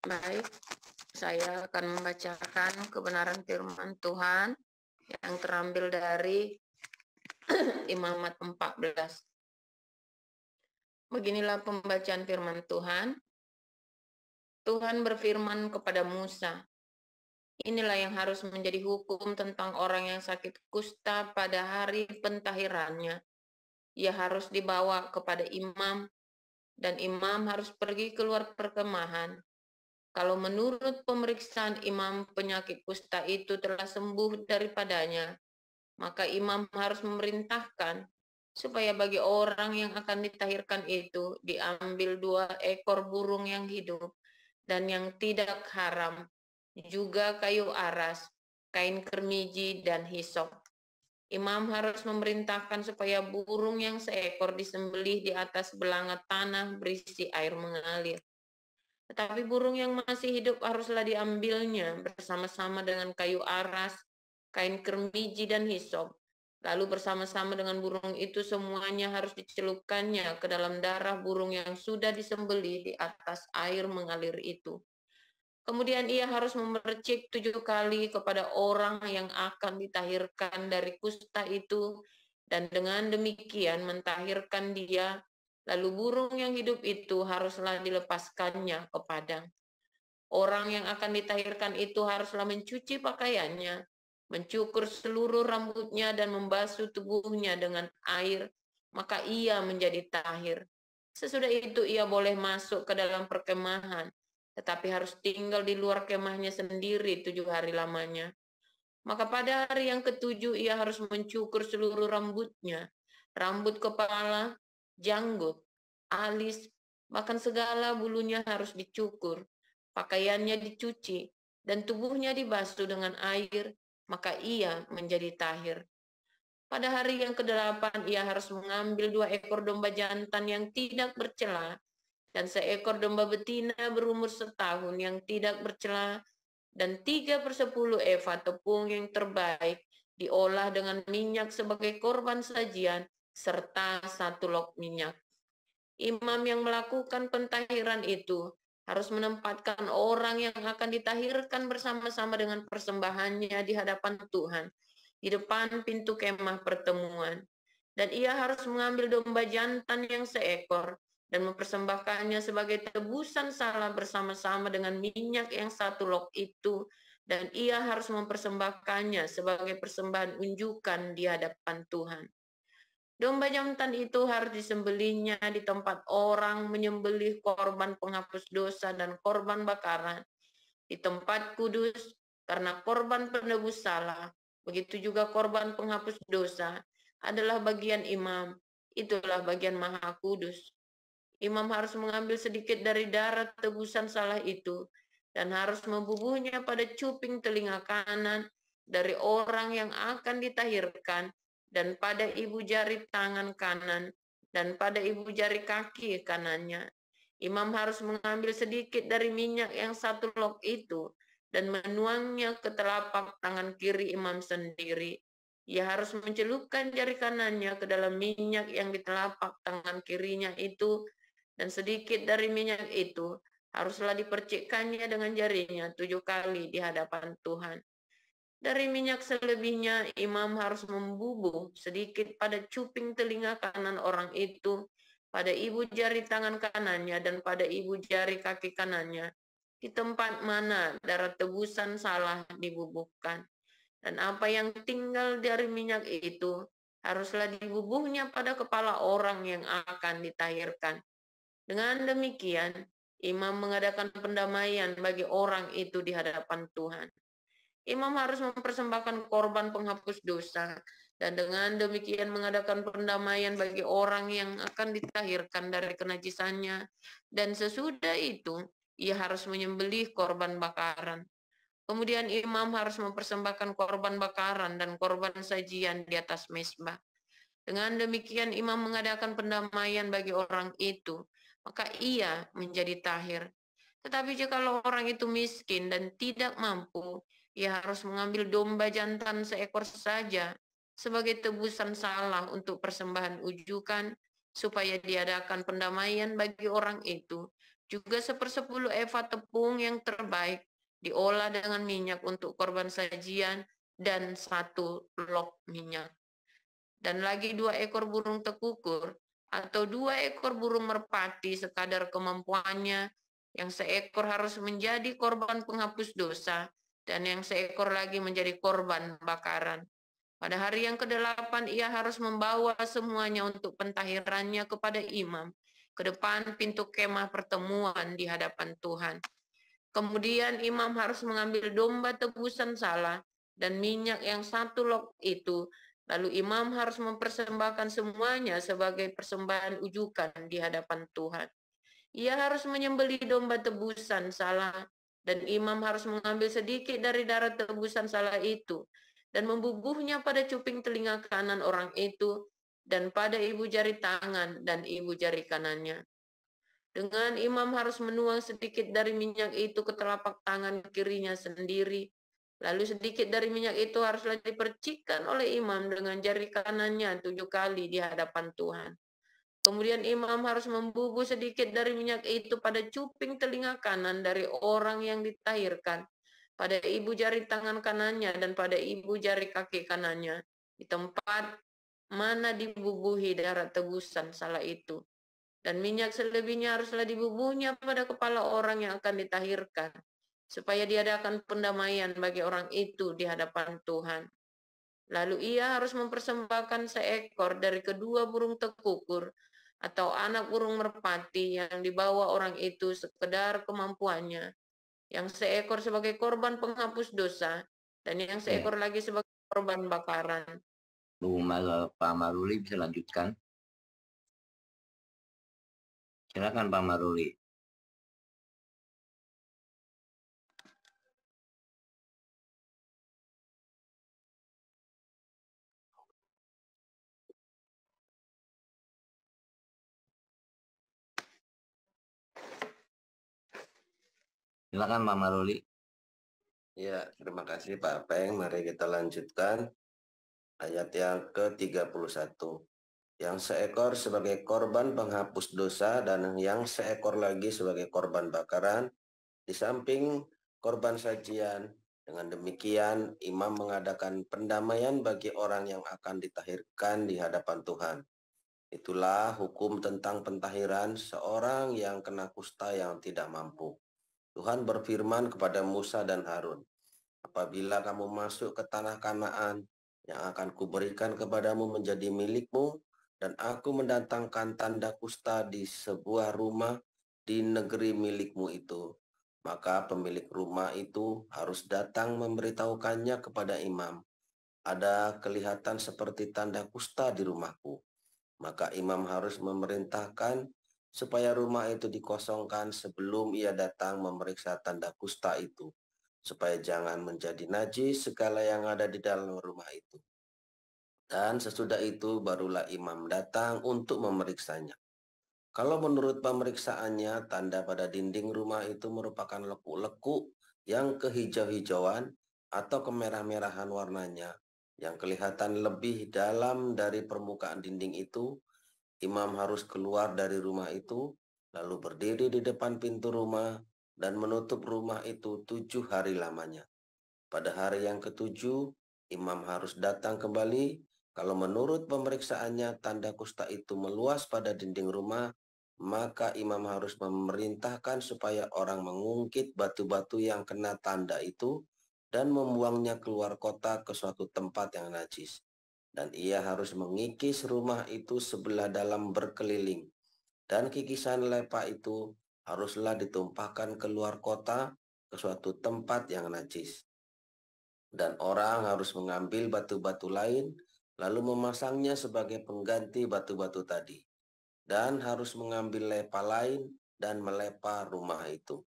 Baik, saya akan membacakan kebenaran firman Tuhan yang terambil dari Imamat 14. Beginilah pembacaan firman Tuhan. Tuhan berfirman kepada Musa, inilah yang harus menjadi hukum tentang orang yang sakit kusta pada hari pentahirannya. Ia harus dibawa kepada imam, dan imam harus pergi keluar perkemahan. Kalau menurut pemeriksaan imam penyakit kusta itu telah sembuh daripadanya, maka imam harus memerintahkan supaya bagi orang yang akan ditahirkan itu diambil 2 ekor burung yang hidup dan yang tidak haram, juga kayu aras, kain kermiji, dan hisop. Imam harus memerintahkan supaya burung yang seekor disembelih di atas belanga tanah berisi air mengalir. Tetapi burung yang masih hidup haruslah diambilnya bersama-sama dengan kayu aras, kain kermiji, dan hisop. Lalu bersama-sama dengan burung itu semuanya harus dicelupkannya ke dalam darah burung yang sudah disembelih di atas air mengalir itu. Kemudian ia harus memercik 7 kali kepada orang yang akan ditahirkan dari kusta itu, dan dengan demikian mentahirkan dia. Lalu burung yang hidup itu haruslah dilepaskannya ke padang. Orang yang akan ditahirkan itu haruslah mencuci pakaiannya, mencukur seluruh rambutnya, dan membasuh tubuhnya dengan air, maka ia menjadi tahir. Sesudah itu ia boleh masuk ke dalam perkemahan, tetapi harus tinggal di luar kemahnya sendiri 7 hari lamanya. Maka pada hari yang ketujuh ia harus mencukur seluruh rambutnya, rambut kepala, janggut, alis, bahkan segala bulunya harus dicukur, pakaiannya dicuci, dan tubuhnya dibasuh dengan air, maka ia menjadi tahir. Pada hari yang ke-8 ia harus mengambil 2 ekor domba jantan yang tidak bercela, dan seekor domba betina berumur setahun yang tidak bercela, dan 3/10 eva tepung yang terbaik diolah dengan minyak sebagai korban sajian, serta 1 log minyak. Imam yang melakukan pentahiran itu harus menempatkan orang yang akan ditahirkan bersama-sama dengan persembahannya di hadapan Tuhan, di depan pintu kemah pertemuan. Dan ia harus mengambil domba jantan yang seekor dan mempersembahkannya sebagai tebusan salah bersama-sama dengan minyak yang 1 log itu, dan ia harus mempersembahkannya sebagai persembahan unjukan di hadapan Tuhan. Domba jantan itu harus disembelihnya di tempat orang menyembelih korban penghapus dosa dan korban bakaran, di tempat kudus, karena korban penebus salah. Begitu juga korban penghapus dosa adalah bagian imam, itulah bagian maha kudus. Imam harus mengambil sedikit dari darah tebusan salah itu dan harus membubuhnya pada cuping telinga kanan dari orang yang akan ditahirkan, dan pada ibu jari tangan kanan, dan pada ibu jari kaki kanannya. Imam harus mengambil sedikit dari minyak yang 1 log itu dan menuangnya ke telapak tangan kiri imam sendiri. Ia harus mencelupkan jari kanannya ke dalam minyak yang di telapak tangan kirinya itu, dan sedikit dari minyak itu haruslah dipercikkannya dengan jarinya 7 kali di hadapan Tuhan. Dari minyak selebihnya, imam harus membubuh sedikit pada cuping telinga kanan orang itu, pada ibu jari tangan kanannya, dan pada ibu jari kaki kanannya, di tempat mana darah tebusan salah dibubuhkan. Dan apa yang tinggal dari minyak itu, haruslah dibubuhnya pada kepala orang yang akan ditahirkan. Dengan demikian, imam mengadakan pendamaian bagi orang itu di hadapan Tuhan. Imam harus mempersembahkan korban penghapus dosa, dan dengan demikian mengadakan pendamaian bagi orang yang akan ditahirkan dari kenajisannya, dan sesudah itu ia harus menyembelih korban bakaran. Kemudian imam harus mempersembahkan korban bakaran dan korban sajian di atas mezbah. Dengan demikian imam mengadakan pendamaian bagi orang itu, maka ia menjadi tahir. Tetapi jikalau orang itu miskin dan tidak mampu, ia harus mengambil domba jantan seekor saja sebagai tebusan salah untuk persembahan ujukan, supaya diadakan pendamaian bagi orang itu, Juga 1/10 eva tepung yang terbaik diolah dengan minyak untuk korban sajian dan 1 log minyak. Dan lagi 2 ekor burung tekukur atau 2 ekor burung merpati sekadar kemampuannya, yang seekor harus menjadi korban penghapus dosa dan yang seekor lagi menjadi korban bakaran. Pada hari yang ke-8 ia harus membawa semuanya untuk pentahirannya kepada imam ke depan pintu kemah pertemuan di hadapan Tuhan. Kemudian imam harus mengambil domba tebusan salah dan minyak yang 1 log itu. Lalu imam harus mempersembahkan semuanya sebagai persembahan ujukan di hadapan Tuhan. Ia harus menyembelih domba tebusan salah dan imam harus mengambil sedikit dari darah tebusan salah itu dan membubuhnya pada cuping telinga kanan orang itu dan pada ibu jari tangan dan ibu jari kanannya. Dengan imam harus menuang sedikit dari minyak itu ke telapak tangan kirinya sendiri. Lalu sedikit dari minyak itu haruslah dipercikkan oleh imam dengan jari kanannya 7 kali di hadapan Tuhan. Kemudian imam harus membubuh sedikit dari minyak itu pada cuping telinga kanan dari orang yang ditahirkan, pada ibu jari tangan kanannya dan pada ibu jari kaki kanannya, di tempat mana dibubuhi darah tebusan salah itu. Dan minyak selebihnya haruslah dibubuhnya pada kepala orang yang akan ditahirkan, supaya diadakan pendamaian bagi orang itu di hadapan Tuhan. Lalu ia harus mempersembahkan seekor dari kedua burung tekukur atau anak burung merpati yang dibawa orang itu sekedar kemampuannya, yang seekor sebagai korban penghapus dosa dan yang seekor lagi sebagai korban bakaran. Pak Maruli bisa lanjutkan. Silakan Pak Maruli. Silakan Pak Maruli. Ya, terima kasih Pak Peng. Mari kita lanjutkan ayat yang ke-31. Yang seekor sebagai korban penghapus dosa dan yang seekor lagi sebagai korban bakaran di samping korban sajian. Dengan demikian, imam mengadakan pendamaian bagi orang yang akan ditahirkan di hadapan Tuhan. Itulah hukum tentang pentahiran seorang yang kena kusta yang tidak mampu. Tuhan berfirman kepada Musa dan Harun, apabila kamu masuk ke tanah Kanaan yang akan kuberikan kepadamu menjadi milikmu, dan aku mendatangkan tanda kusta di sebuah rumah di negeri milikmu itu, maka pemilik rumah itu harus datang memberitahukannya kepada imam. Ada kelihatan seperti tanda kusta di rumahku. Maka imam harus memerintahkan supaya rumah itu dikosongkan sebelum ia datang memeriksa tanda kusta itu, supaya jangan menjadi najis segala yang ada di dalam rumah itu. Dan sesudah itu barulah imam datang untuk memeriksanya. Kalau menurut pemeriksaannya, tanda pada dinding rumah itu merupakan lekuk-lekuk yang kehijau-hijauan atau kemerah-merahan warnanya, yang kelihatan lebih dalam dari permukaan dinding itu, imam harus keluar dari rumah itu, lalu berdiri di depan pintu rumah dan menutup rumah itu 7 hari lamanya. Pada hari yang ke-7, imam harus datang kembali. Kalau menurut pemeriksaannya tanda kusta itu meluas pada dinding rumah, maka imam harus memerintahkan supaya orang mengungkit batu-batu yang kena tanda itu dan membuangnya keluar kota ke suatu tempat yang najis. Dan ia harus mengikis rumah itu sebelah dalam berkeliling. Dan kikisan lepa itu haruslah ditumpahkan keluar kota ke suatu tempat yang najis. Dan orang harus mengambil batu-batu lain, lalu memasangnya sebagai pengganti batu-batu tadi. Dan harus mengambil lepa lain dan melepa rumah itu.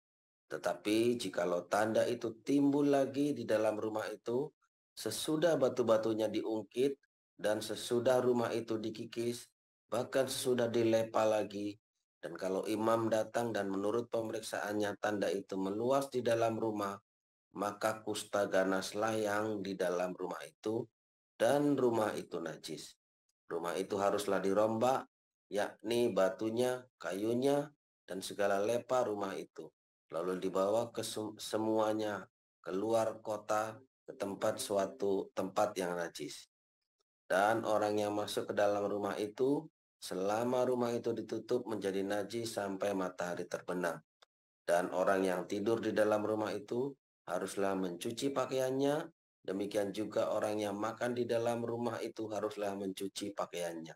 Tetapi jikalau tanda itu timbul lagi di dalam rumah itu, sesudah batu-batunya diungkit dan sesudah rumah itu dikikis, bahkan sesudah dilepa lagi, dan kalau imam datang dan menurut pemeriksaannya tanda itu meluas di dalam rumah, maka kusta ganaslah yang di dalam rumah itu, dan rumah itu najis. Rumah itu haruslah dirombak, yakni batunya, kayunya, dan segala lepa rumah itu. Lalu dibawa ke semuanya keluar kota ke suatu tempat yang najis. Dan orang yang masuk ke dalam rumah itu, selama rumah itu ditutup menjadi najis sampai matahari terbenam. Dan orang yang tidur di dalam rumah itu haruslah mencuci pakaiannya. Demikian juga orang yang makan di dalam rumah itu haruslah mencuci pakaiannya.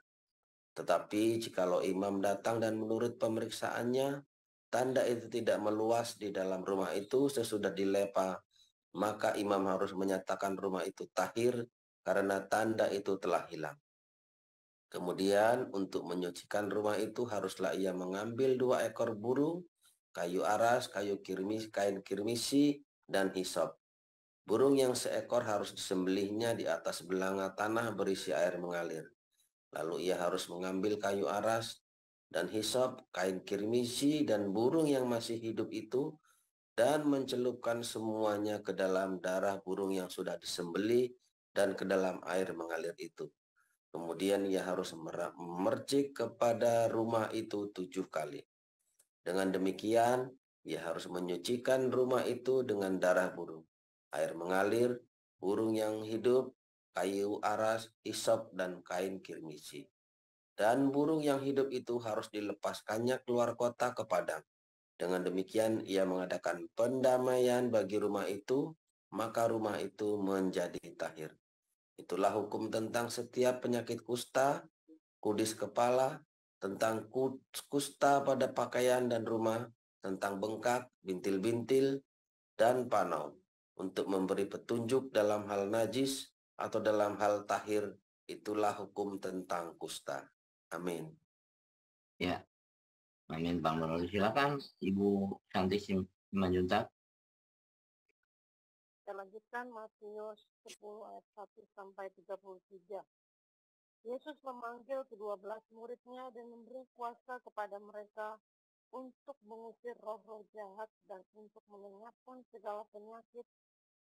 Tetapi jikalau imam datang dan menurut pemeriksaannya, tanda itu tidak meluas di dalam rumah itu sesudah dilepa, maka imam harus menyatakan rumah itu tahir karena tanda itu telah hilang. Kemudian untuk menyucikan rumah itu haruslah ia mengambil 2 ekor burung, kayu aras, kain kirmisi, dan hisop. Burung yang seekor harus disembelihnya di atas belanga tanah berisi air mengalir. Lalu ia harus mengambil kayu aras dan hisop, kain kirmisi, dan burung yang masih hidup itu, dan mencelupkan semuanya ke dalam darah burung yang sudah disembelih dan ke dalam air mengalir itu. Kemudian ia harus memercik kepada rumah itu 7 kali. Dengan demikian, ia harus menyucikan rumah itu dengan darah burung, air mengalir, burung yang hidup, kayu aras, hisop, dan kain kirmisi. Dan burung yang hidup itu harus dilepaskannya keluar kota ke padang. Dengan demikian, ia mengadakan pendamaian bagi rumah itu, maka rumah itu menjadi tahir. Itulah hukum tentang setiap penyakit kusta, kudis kepala, tentang kusta pada pakaian dan rumah, tentang bengkak, bintil-bintil, dan panau, untuk memberi petunjuk dalam hal najis atau dalam hal tahir. Itulah hukum tentang kusta. Amin. Ya, amin Pak Maruli. Silakan Ibu Santi Simanjuntak. Kita lanjutkan Matius 10 ayat 1 sampai 33. Yesus memanggil ke-12 muridnya dan memberi kuasa kepada mereka untuk mengusir roh-roh jahat dan untuk melenyapkan segala penyakit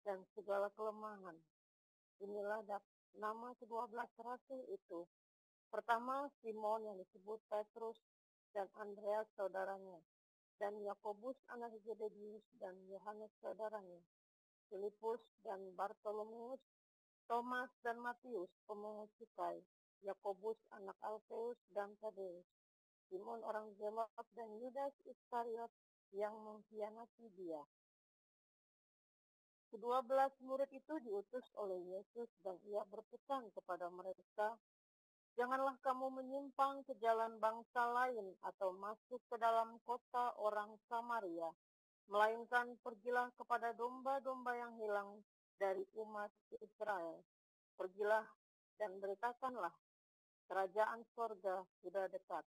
dan segala kelemahan. Inilah nama ke-12 rasul itu. Pertama, Simon yang disebut Petrus dan Andreas saudaranya, dan Yakobus anak Zebedius dan Yohanes saudaranya, Filipus dan Bartolomeus, Thomas dan Matius pemungut cukai, Yakobus anak Alfeus dan Tadeus, Simon orang Zelot dan Yudas Iskariot yang mengkhianati dia. Ke-12 murid itu diutus oleh Yesus dan ia berpesan kepada mereka, "Janganlah kamu menyimpang ke jalan bangsa lain atau masuk ke dalam kota orang Samaria, melainkan pergilah kepada domba-domba yang hilang dari umat Israel. Pergilah dan beritakanlah, kerajaan sorga sudah dekat.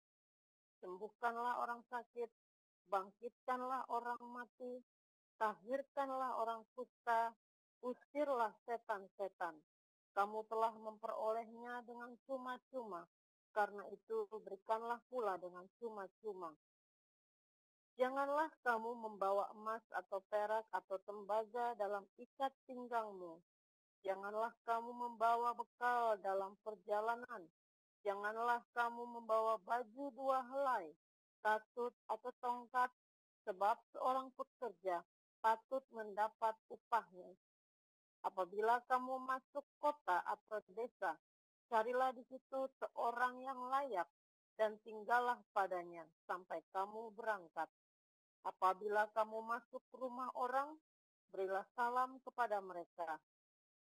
Sembuhkanlah orang sakit, bangkitkanlah orang mati, tahirkanlah orang kusta, usirlah setan-setan. Kamu telah memperolehnya dengan cuma-cuma, karena itu berikanlah pula dengan cuma-cuma. Janganlah kamu membawa emas atau perak atau tembaga dalam ikat pinggangmu. Janganlah kamu membawa bekal dalam perjalanan. Janganlah kamu membawa baju 2 helai, kasut atau tongkat, sebab seorang pekerja patut mendapat upahnya. Apabila kamu masuk kota atau desa, carilah di situ seorang yang layak dan tinggallah padanya sampai kamu berangkat. Apabila kamu masuk ke rumah orang, berilah salam kepada mereka.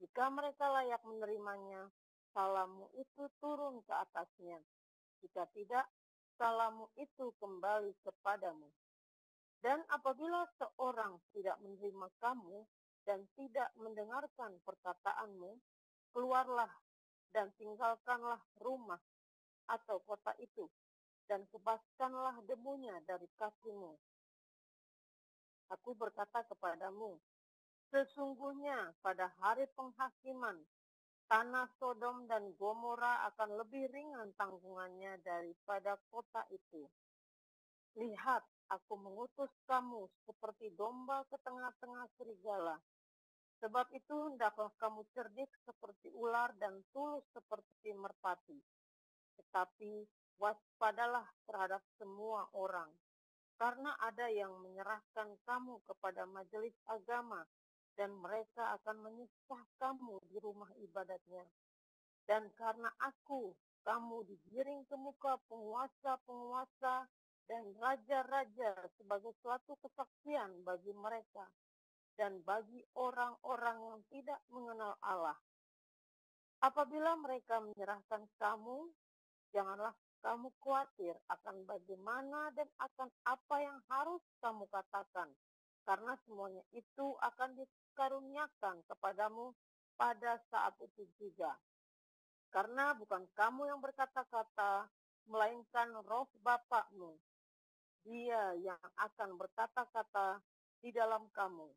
Jika mereka layak menerimanya, salammu itu turun ke atasnya. Jika tidak, salammu itu kembali kepadamu. Dan apabila seorang tidak menerima kamu dan tidak mendengarkan perkataanmu, keluarlah dan tinggalkanlah rumah atau kota itu, dan kebaskanlah debunya dari kakimu. Aku berkata kepadamu, sesungguhnya pada hari penghakiman, tanah Sodom dan Gomora akan lebih ringan tanggungannya daripada kota itu. Lihat, aku mengutus kamu seperti domba ke tengah-tengah serigala. Sebab itu hendaklah kamu cerdik seperti ular dan tulus seperti merpati. Tetapi waspadalah terhadap semua orang, karena ada yang menyerahkan kamu kepada majelis agama, dan mereka akan menyiksa kamu di rumah ibadatnya. Dan karena aku, kamu digiring ke muka penguasa-penguasa dan raja-raja sebagai suatu kesaksian bagi mereka dan bagi orang-orang yang tidak mengenal Allah. Apabila mereka menyerahkan kamu, janganlah kamu khawatir akan bagaimana dan akan apa yang harus kamu katakan, karena semuanya itu akan dikaruniakan kepadamu pada saat itu juga. Karena bukan kamu yang berkata-kata, melainkan roh Bapakmu. Dia yang akan berkata-kata di dalam kamu.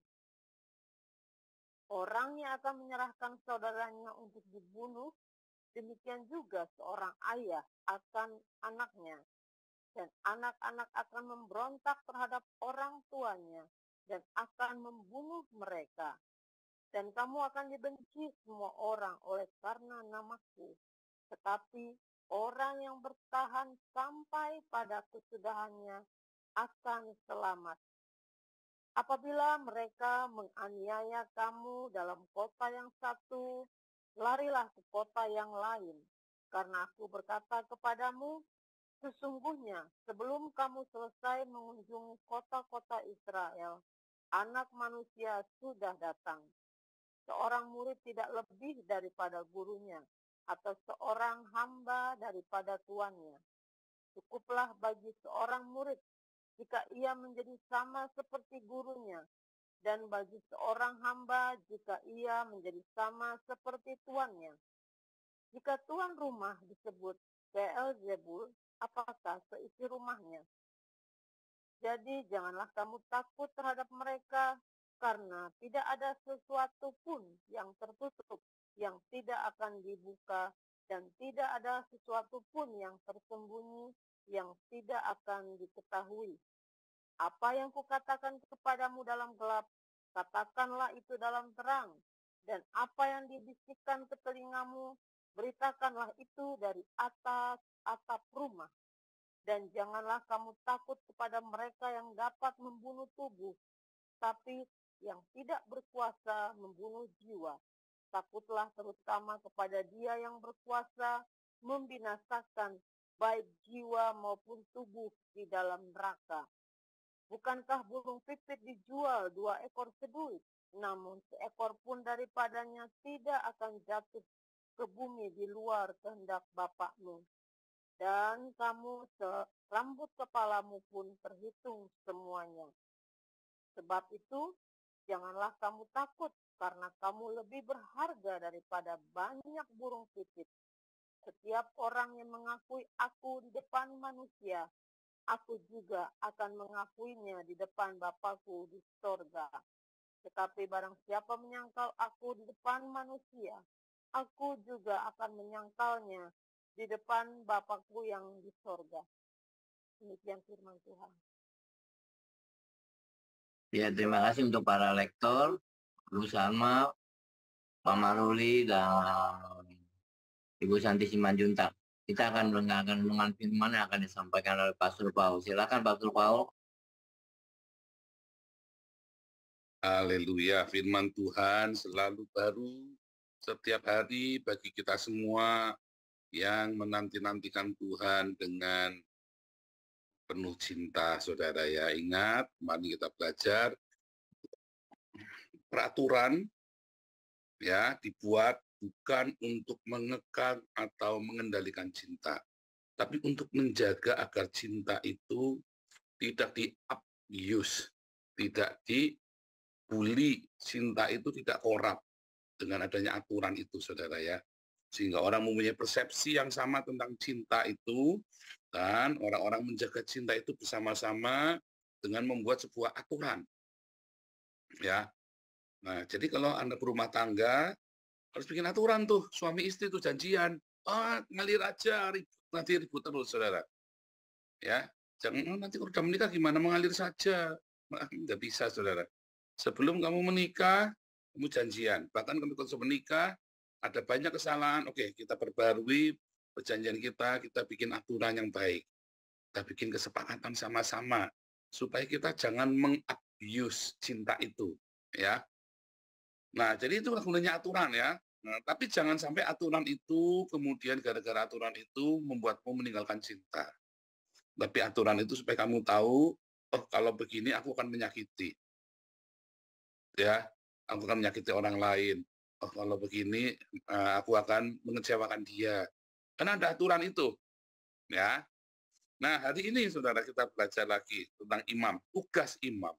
Orang yang akan menyerahkan saudaranya untuk dibunuh, demikian juga seorang ayah akan anaknya, dan anak-anak akan memberontak terhadap orang tuanya dan akan membunuh mereka. Dan kamu akan dibenci semua orang oleh karena namaku. Tetapi orang yang bertahan sampai pada kesudahannya akan selamat. Apabila mereka menganiaya kamu dalam kota yang satu, larilah ke kota yang lain. Karena aku berkata kepadamu, sesungguhnya sebelum kamu selesai mengunjungi kota-kota Israel, Anak Manusia sudah datang. Seorang murid tidak lebih daripada gurunya, atau seorang hamba daripada tuannya. Cukuplah bagi seorang murid jika ia menjadi sama seperti gurunya, dan bagi seorang hamba jika ia menjadi sama seperti tuannya. Jika tuan rumah disebut Beelzebul, apakah seisi rumahnya? Jadi janganlah kamu takut terhadap mereka, karena tidak ada sesuatu pun yang tertutup yang tidak akan dibuka, dan tidak ada sesuatu pun yang tersembunyi yang tidak akan diketahui. Apa yang kukatakan kepadamu dalam gelap, katakanlah itu dalam terang, dan apa yang dibisikkan ke telingamu, beritakanlah itu dari atas atap rumah. Dan janganlah kamu takut kepada mereka yang dapat membunuh tubuh, tapi yang tidak berkuasa membunuh jiwa. Takutlah terutama kepada Dia yang berkuasa membinasakan baik jiwa maupun tubuh di dalam neraka. Bukankah burung pipit dijual 2 ekor seduit, namun seekor pun daripadanya tidak akan jatuh ke bumi di luar kehendak Bapakmu. Dan kamu serambut kepalamu pun terhitung semuanya. Sebab itu, janganlah kamu takut, karena kamu lebih berharga daripada banyak burung pipit. Setiap orang yang mengakui aku di depan manusia, aku juga akan mengakuinya di depan Bapakku di sorga. Tetapi barang siapa menyangkal aku di depan manusia, aku juga akan menyangkalnya di depan Bapakku yang di sorga. Demikian firman Tuhan. Ya, terima kasih untuk para lektor, Bu Salma, Pak Maruli, dan Ibu Santi Simanjuntak. Kita akan mendengarkan renungan firman yang akan disampaikan oleh Pastor Paul. Silakan Pastor Paul. Haleluya, firman Tuhan selalu baru setiap hari bagi kita semua yang menanti-nantikan Tuhan dengan penuh cinta, saudara ya. Ingat, mari kita belajar peraturan ya dibuat bukan untuk mengekang atau mengendalikan cinta, tapi untuk menjaga agar cinta itu tidak di-abuse, tidak dibully, cinta itu tidak korup dengan adanya aturan itu, saudara ya. Sehingga orang mempunyai persepsi yang sama tentang cinta itu, dan orang-orang menjaga cinta itu bersama-sama dengan membuat sebuah aturan. Ya. Nah, jadi kalau Anda berumah tangga, harus bikin aturan tuh, suami istri tuh janjian. Ngalir aja, nanti ribut terus, saudara. Ya, jangan nanti kalau udah menikah gimana, mengalir saja. Nggak bisa, saudara. Sebelum kamu menikah, kamu janjian. Bahkan kalau sudah menikah, ada banyak kesalahan. Oke, kita perbarui perjanjian kita bikin aturan yang baik. Kita bikin kesepakatan sama-sama. supaya kita jangan mengabuse cinta itu, ya. Nah, jadi itu gunanya aturan ya. Nah, tapi jangan sampai aturan itu kemudian gara-gara aturan itu membuatmu meninggalkan cinta. Tapi aturan itu supaya kamu tahu, oh kalau begini aku akan menyakiti, ya. Aku akan menyakiti orang lain. Oh kalau begini aku akan mengecewakan dia. Karena ada aturan itu, ya. Nah, hari ini saudara kita belajar lagi tentang imam, tugas imam.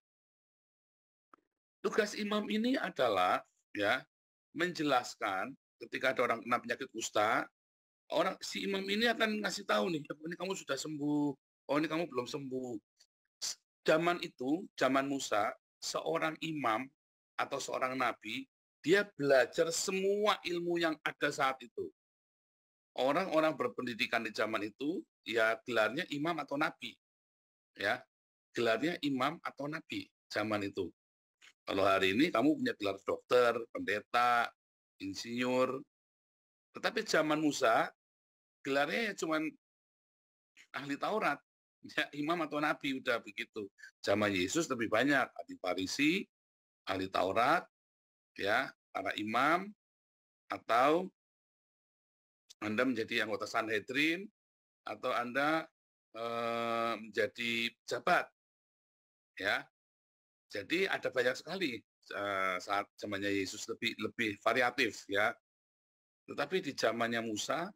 Tugas imam ini adalah ya menjelaskan ketika ada orang kena penyakit kusta, si imam ini akan ngasih tahu nih, oh, ini kamu sudah sembuh, oh ini kamu belum sembuh. Zaman itu, zaman Musa, seorang imam atau seorang nabi, dia belajar semua ilmu yang ada saat itu. Orang-orang berpendidikan di zaman itu, ya gelarnya imam atau nabi. Ya, gelarnya imam atau nabi zaman itu. Kalau hari ini kamu punya gelar dokter, pendeta, insinyur. Tetapi zaman Musa, gelarnya ya cuman ahli Taurat. Ya, imam atau nabi, udah begitu. Zaman Yesus lebih banyak, ahli Farisi, ahli Taurat, ya, para imam, atau Anda menjadi anggota Sanhedrin, atau Anda menjadi pejabat. Ya, jadi ada banyak sekali saat zamannya Yesus lebih variatif ya. Tetapi di zamannya Musa,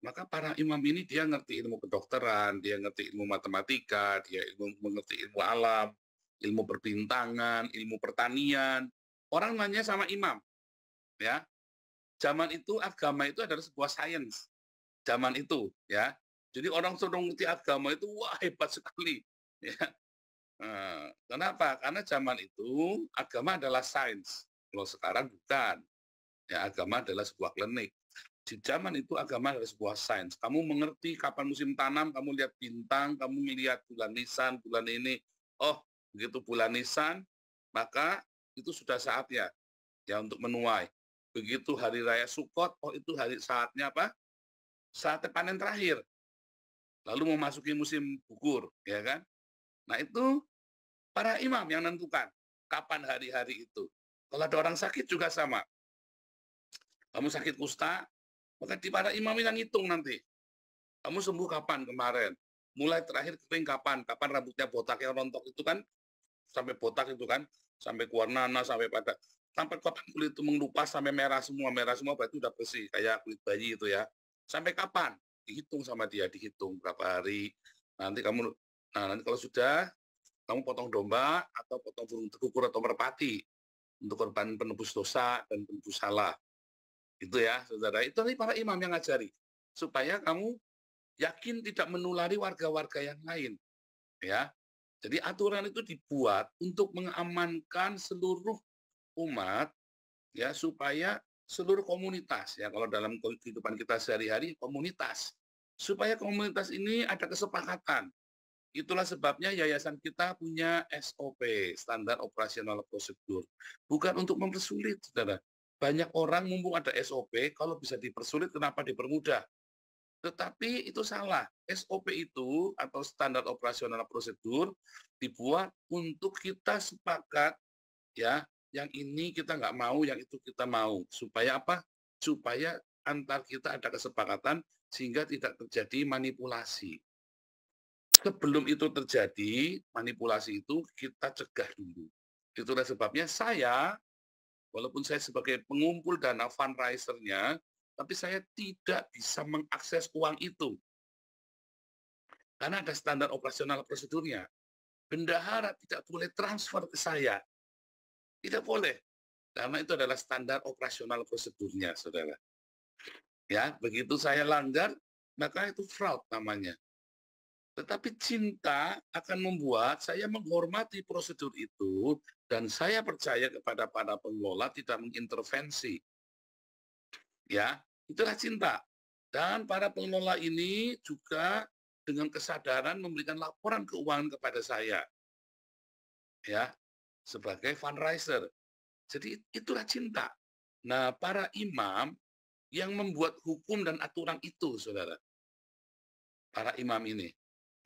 maka para imam ini dia ngerti ilmu kedokteran, dia ngerti ilmu matematika, dia mengerti ilmu alam, ilmu perbintangan, ilmu pertanian. Orang nanya sama imam, ya. Zaman itu agama itu adalah sebuah sains. Zaman itu, ya. Jadi orang sudah ngerti agama itu wah hebat sekali, ya. Kenapa? Karena zaman itu agama adalah sains. Kalau sekarang bukan. Ya, agama adalah sebuah klinik. Di zaman itu agama adalah sebuah sains. Kamu mengerti kapan musim tanam, kamu lihat bintang, kamu melihat bulan Nisan, bulan ini. Oh, begitu bulan Nisan, maka itu sudah saatnya ya untuk menuai. Begitu hari raya Sukot, oh itu saatnya apa? Saatnya panen terakhir. Lalu memasuki musim gugur, ya kan? Nah, itu para imam yang menentukan kapan hari-hari itu. Kalau ada orang sakit juga sama. Kamu sakit kusta, maka di para imam yang ngitung nanti. Kamu sembuh kapan kemarin? Mulai terakhir kering kapan? Kapan rambutnya botak yang rontok itu kan? Sampai botak itu kan? Sampai keluar nanah, sampai kapan kulit itu mengelupas sampai merah semua berarti udah bersih. Kayak kulit bayi itu ya. Sampai kapan? Dihitung sama dia, dihitung berapa hari. Nanti kalau sudah, kamu potong domba atau potong burung tekukur atau merpati untuk korban penebus dosa dan penebus salah. Itu ya, saudara. Itu nanti para imam yang ngajari. Supaya kamu yakin tidak menulari warga-warga yang lain. Ya. Jadi aturan itu dibuat untuk mengamankan seluruh umat, ya, supaya seluruh komunitas, ya, kalau dalam kehidupan kita sehari-hari, komunitas. Supaya komunitas ini ada kesepakatan. Itulah sebabnya yayasan kita punya SOP, standar operasional prosedur. Bukan untuk mempersulit, saudara. Banyak orang mumpung ada SOP, kalau bisa dipersulit, kenapa dipermudah? Tetapi itu salah. SOP itu atau standar operasional prosedur dibuat untuk kita sepakat, ya, yang ini kita nggak mau, yang itu kita mau. Supaya apa? Supaya antar kita ada kesepakatan sehingga tidak terjadi manipulasi. Sebelum itu terjadi, manipulasi itu kita cegah dulu. Itulah sebabnya saya, walaupun saya sebagai pengumpul dana fundraiser-nya, tapi saya tidak bisa mengakses uang itu. Karena ada standar operasional prosedurnya. Bendahara tidak boleh transfer ke saya. Tidak boleh. Karena itu adalah standar operasional prosedurnya, saudara. Ya, begitu saya langgar, maka itu fraud namanya. Tetapi cinta akan membuat saya menghormati prosedur itu dan saya percaya kepada para pengelola tidak mengintervensi. Ya, itulah cinta. Dan para pengelola ini juga dengan kesadaran memberikan laporan keuangan kepada saya. Ya, sebagai fundraiser. Jadi itulah cinta. Nah, para imam yang membuat hukum dan aturan itu, saudara. Para imam ini.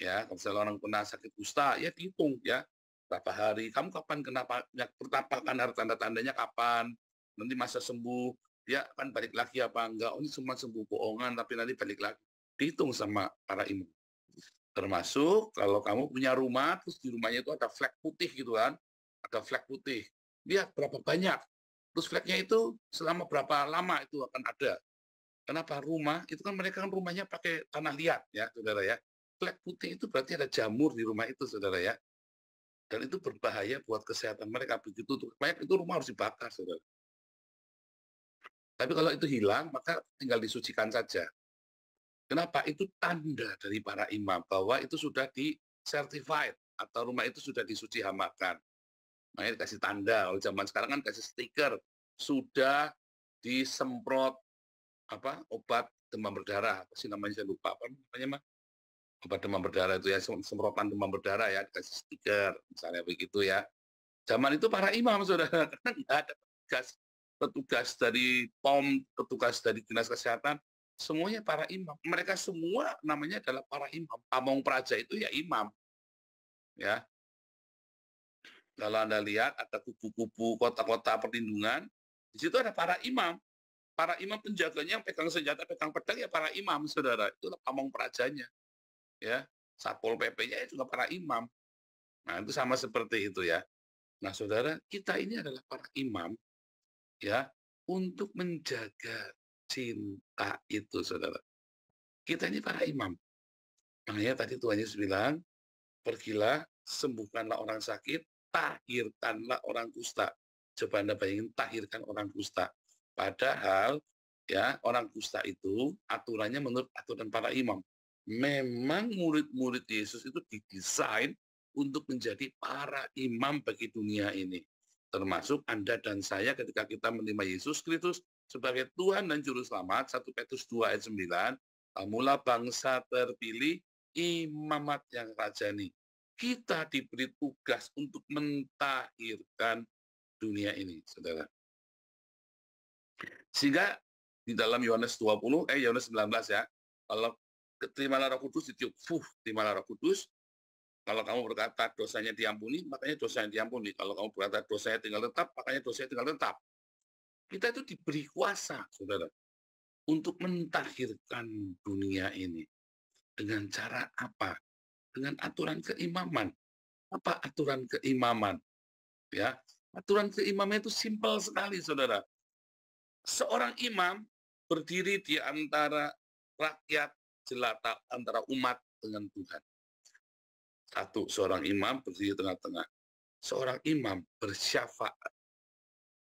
Ya, kalau orang kena sakit kusta, ya dihitung ya berapa hari. Kamu kapan kena pertama kan harus tanda-tandanya kapan. Nanti masa sembuh, dia akan balik lagi apa enggak. Oh, ini cuma sembuh bohongan, tapi nanti balik lagi. Dihitung sama para imam. Termasuk kalau kamu punya rumah, terus di rumahnya itu ada flek putih gitu kan. Ada flek putih. Lihat berapa banyak. Terus fleknya itu selama berapa lama itu akan ada. Kenapa? Rumah, itu kan mereka kan rumahnya pakai tanah liat ya, saudara ya. Flek putih itu berarti ada jamur di rumah itu, saudara ya. Dan itu berbahaya buat kesehatan mereka. Begitu banyak itu rumah harus dibakar, saudara. Tapi kalau itu hilang, maka tinggal disucikan saja. Kenapa? Itu tanda dari para imam bahwa itu sudah di-certified atau rumah itu sudah disuci hamakan. Makanya dikasih tanda. Kalau zaman sekarang kan kasih stiker, sudah disemprot obat demam berdarah. Apa sih namanya, saya lupa apa namanya, Mas? Obat demam berdarah itu ya, semprotan demam berdarah ya, dikasih stiker, misalnya begitu ya. Zaman itu para imam, saudara, karena nggak ada petugas dari POM, petugas dari dinas kesehatan, semuanya para imam. Mereka semua namanya adalah para imam. Pamong Praja itu ya imam. Ya. Kalau Anda lihat ada kubu-kubu kota-kota perlindungan, di situ ada para imam. Para imam penjaganya yang pegang senjata, pegang pedang ya para imam, saudara. Itulah pamong prajanya. Ya, Satpol PP-nya juga para imam. Nah, itu sama seperti itu ya. Nah, saudara, kita ini adalah para imam ya untuk menjaga cinta itu, saudara. Kita ini para imam. Makanya tadi Tuhan Yesus bilang, pergilah, sembuhkanlah orang sakit, tahirkanlah orang kusta. Coba Anda bayangin, tahirkan orang kusta. Padahal ya orang kusta itu aturannya menurut aturan para imam. Memang murid-murid Yesus itu didesain untuk menjadi para imam bagi dunia ini. Termasuk Anda dan saya ketika kita menerima Yesus Kristus sebagai Tuhan dan Juru Selamat, 1 Petrus 2 ayat 9, kamulah bangsa terpilih, imamat yang rajani. Kita diberi tugas untuk mentahirkan dunia ini, saudara. Sehingga di dalam Yohanes 19 ya, kalau terimalah Roh Kudus ditiup, terimalah Roh Kudus. Kalau kamu berkata dosanya diampuni, makanya dosanya diampuni. Kalau kamu berkata dosanya tinggal tetap, makanya dosanya tinggal tetap. Kita itu diberi kuasa, saudara, untuk mentahirkan dunia ini. Dengan cara apa? Dengan aturan keimaman. Apa aturan keimaman? Ya, aturan keimaman itu simpel sekali, saudara. Seorang imam berdiri di antara rakyat jelata, antara umat dengan Tuhan. Satu, seorang imam berdiri di tengah-tengah. Seorang imam bersyafaat.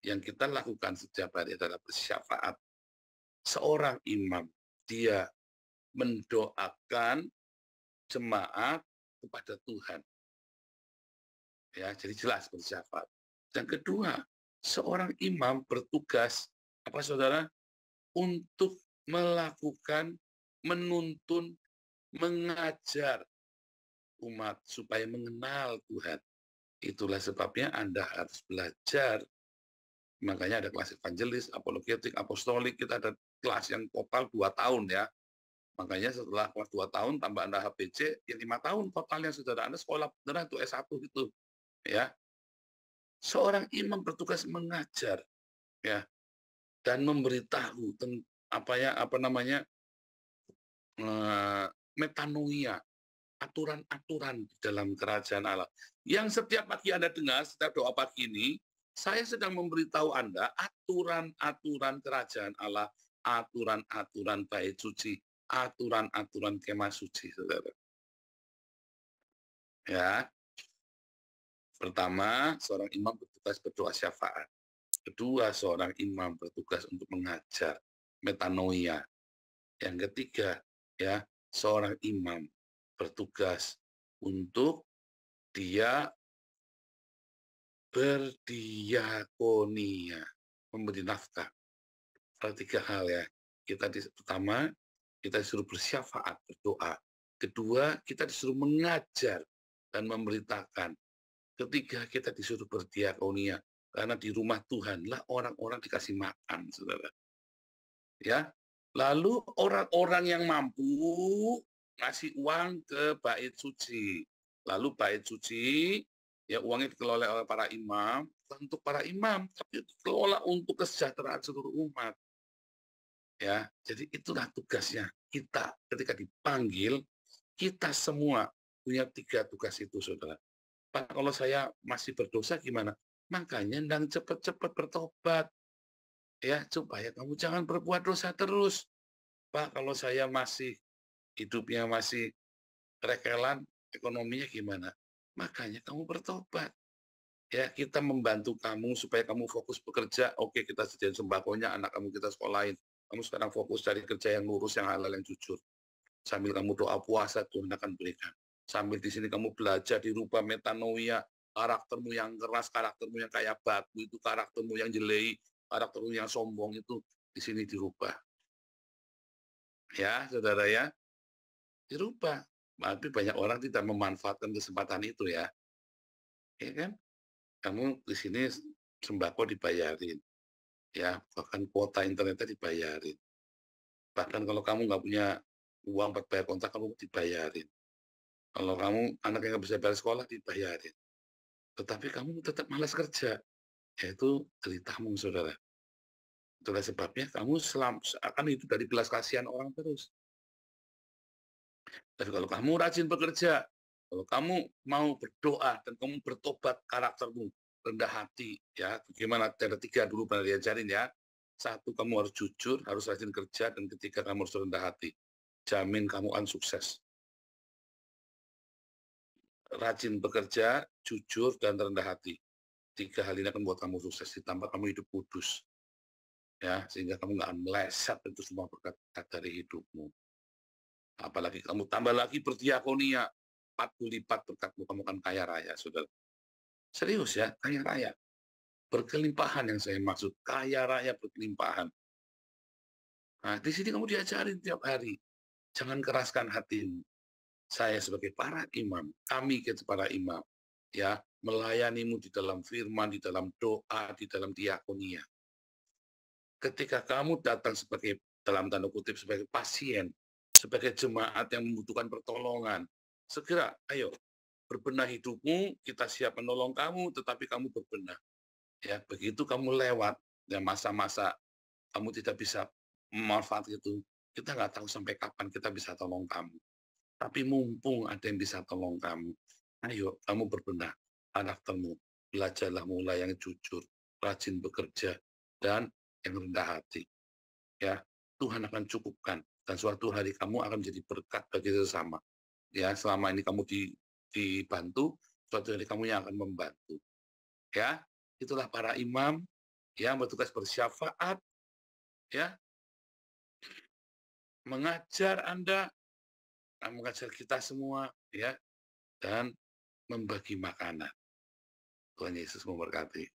Yang kita lakukan setiap hari adalah bersyafaat. Seorang imam, dia mendoakan jemaat kepada Tuhan. Ya, jadi jelas bersyafaat. Yang kedua, seorang imam bertugas, saudara? Untuk melakukan, menuntun, mengajar umat supaya mengenal Tuhan. Itulah sebabnya Anda harus belajar. Makanya ada kelas evangelis, apologetik, apostolik. Kita ada kelas yang total 2 tahun ya. Makanya setelah kelas 2 tahun tambah Anda HPC, ya 5 tahun totalnya, saudara. Anda sekolah beneran itu S1 gitu. Ya. Seorang imam bertugas mengajar ya dan memberitahu metanoia, aturan-aturan di dalam kerajaan Allah. Yang setiap pagi Anda dengar, setiap doa pagi ini, saya sedang memberitahu Anda aturan-aturan kerajaan Allah, aturan-aturan bait suci, aturan-aturan kemah suci, saudara. Ya. Pertama, seorang imam bertugas berdoa syafaat. Kedua, seorang imam bertugas untuk mengajar, metanoia. Yang ketiga, ya, seorang imam bertugas untuk dia berdiakonia, memberi nafkah. Ada 3 hal ya. Pertama, kita disuruh bersyafaat, berdoa. Kedua, kita disuruh mengajar dan memberitakan. Ketiga, kita disuruh berdiakonia. Karena di rumah Tuhanlah orang-orang dikasih makan, saudara. Ya, lalu orang-orang yang mampu ngasih uang ke bait suci. Lalu bait suci, ya uangnya dikelola oleh para imam, bukan untuk para imam, tapi dikelola untuk kesejahteraan seluruh umat. Ya, jadi itulah tugasnya kita ketika dipanggil, kita semua punya 3 tugas itu, saudara. Pak, kalau saya masih berdosa gimana? Makanya ndang cepat-cepat bertobat, ya, supaya kamu jangan berbuat dosa terus. Pak, kalau saya masih hidupnya masih rekelan, ekonominya gimana? Makanya kamu bertobat. Ya, kita membantu kamu supaya kamu fokus bekerja. Oke, kita sediain sembakonya, anak kamu kita sekolahin. Kamu sekarang fokus cari kerja yang lurus, yang halal, yang jujur. Sambil kamu doa puasa, Tuhan akan berikan. Sambil di sini kamu belajar dirubah metanoia, karaktermu yang keras, karaktermu yang kayak batu, itu karaktermu yang jelei, karaktermu yang sombong itu di sini dirubah. Ya, saudara ya, dirubah. Tapi banyak orang tidak memanfaatkan kesempatan itu ya. Ya kan? Kamu di sini sembako dibayarin. Ya, bahkan kuota internetnya dibayarin. Bahkan kalau kamu nggak punya uang buat bayar kontrak, kamu dibayarin. Kalau kamu anaknya nggak bisa bayar sekolah, dibayarin. Tetapi kamu tetap malas kerja, yaitu deritamu, saudara. Itulah sebabnya kamu akan hidup dari belas kasihan orang terus. Tapi kalau kamu rajin bekerja, kalau kamu mau berdoa dan kamu bertobat karaktermu, rendah hati, ya, bagaimana? Ada 3 dulu pernah diajarin ya. 1, kamu harus jujur, harus rajin kerja, dan ketiga, kamu harus rendah hati. Jamin kamu akan sukses. Rajin bekerja, jujur, dan rendah hati. 3 hal ini akan membuat kamu sukses, ditambah kamu hidup kudus. Ya, sehingga kamu nggak akan meleset itu semua berkat dari hidupmu. Apalagi kamu tambah lagi berdiakonia, 40 lipat berkatmu, kamu akan kaya raya, saudara. Serius ya, kaya raya. Berkelimpahan yang saya maksud, kaya raya berkelimpahan. Nah, di sini kamu diajarin tiap hari. Jangan keraskan hatimu. Saya sebagai para imam, kami para imam, ya, melayanimu di dalam firman, di dalam doa, di dalam diakonia. Ketika kamu datang sebagai, dalam tanda kutip, sebagai pasien, sebagai jemaat yang membutuhkan pertolongan, segera, ayo, berbenah hidupmu, kita siap menolong kamu, tetapi kamu berbenah. Ya, begitu kamu lewat ya masa-masa kamu tidak bisa memanfaatkan itu, kita nggak tahu sampai kapan kita bisa tolong kamu. Tapi mumpung ada yang bisa tolong kamu, ayo kamu berbenah karaktermu, belajarlah mulai yang jujur, rajin bekerja, dan yang rendah hati. Ya, Tuhan akan cukupkan, dan suatu hari kamu akan menjadi berkat bagi sesama. Ya, selama ini kamu dibantu, suatu hari kamu yang akan membantu. Ya, itulah para imam yang bertugas bersyafaat, ya, mengajar Anda, mengajar kita semua, ya, dan membagi makanan. Tuhan Yesus memberkati.